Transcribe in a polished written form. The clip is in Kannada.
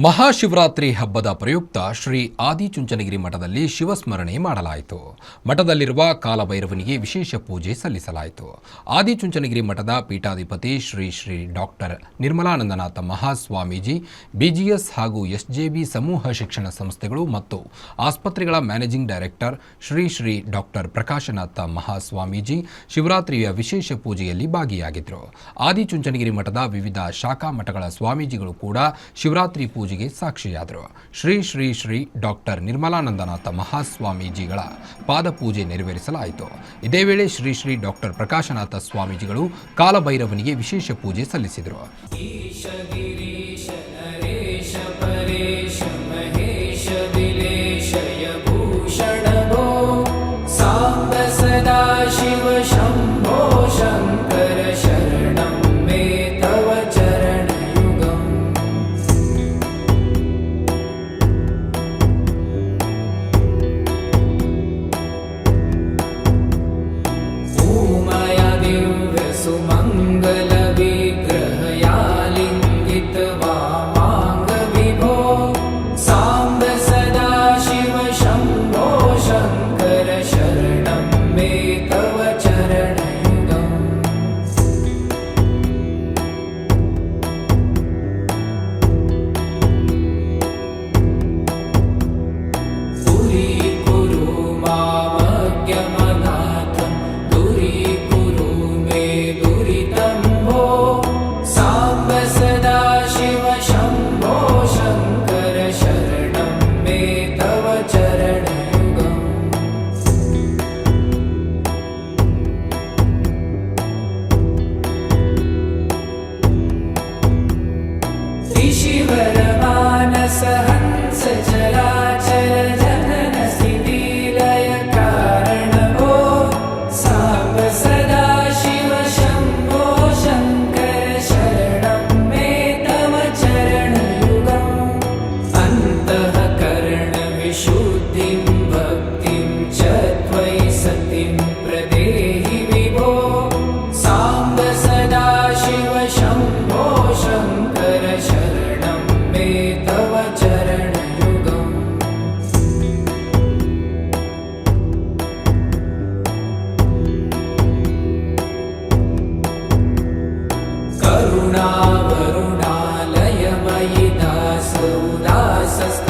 ಮಹಾಶಿವರಾತ್ರಿ ಹಬ್ಬದ ಪ್ರಯುಕ್ತ ಶ್ರೀ ಆದಿಚುಂಚನಗಿರಿ ಮಠದಲ್ಲಿ ಶಿವಸ್ಮರಣೆ ಮಾಡಲಾಯಿತು. ಮಠದಲ್ಲಿರುವ ಕಾಲಭೈರವನಿಗೆ ವಿಶೇಷ ಪೂಜೆ ಸಲ್ಲಿಸಲಾಯಿತು. ಆದಿಚುಂಚನಗಿರಿ ಮಠದ ಪೀಠಾಧಿಪತಿ ಶ್ರೀ ಶ್ರೀ ಡಾಕ್ಟರ್ ನಿರ್ಮಲಾನಂದನಾಥ ಮಹಾಸ್ವಾಮೀಜಿ, ಬಿಜಿಎಸ್ ಹಾಗೂ ಎಸ್ಜೆಬಿ ಸಮೂಹ ಶಿಕ್ಷಣ ಸಂಸ್ಥೆಗಳು ಮತ್ತು ಆಸ್ಪತ್ರೆಗಳ managing director Shri Shri doctor Prakashanatha Mahaswamiji ಶಿವರಾತ್ರಿಯ ವಿಶೇಷ ಪೂಜೆಯಲ್ಲಿ ಭಾಗಿಯಾಗಿದ್ದರು. ಆದಿಚುಂಚನಗಿರಿ ಮಠದ ವಿವಿಧ ಶಾಖಾ ಮಠಗಳ ಸ್ವಾಮೀಜಿಗಳು ಕೂಡ ಶಿವರಾತ್ರಿ ಪೂಜೆಗೆ ಸಾಕ್ಷಿಯಾದರು. ಶ್ರೀ ಶ್ರೀ ಶ್ರೀ ಡಾಕ್ಟರ್ ನಿರ್ಮಲಾನಂದನಾಥ ಮಹಾಸ್ವಾಮೀಜಿಗಳ ಪಾದಪೂಜೆ ನೆರವೇರಿಸಲಾಯಿತು. ಇದೇ ವೇಳೆ ಶ್ರೀ ಶ್ರೀ ಡಾಕ್ಟರ್ ಪ್ರಕಾಶನಾಥ ಸ್ವಾಮೀಜಿಗಳು ಕಾಲಭೈರವನಿಗೆ ವಿಶೇಷ ಪೂಜೆ ಸಲ್ಲಿಸಿದರು. हंस चराचर जनन स्थिति लय कारणो सांब सदा शिव शंभो शंकर शरणं मे तव चरणयुगम् अन्तःकरण विशुद्धिं भक्तिं च त्वयि सतिं प्रदेहि विभो सांब सदा शिव शंभो शंकर शरणं मे तव चरणयुगम् करुणा वरुणालय मयि दास उदासस्त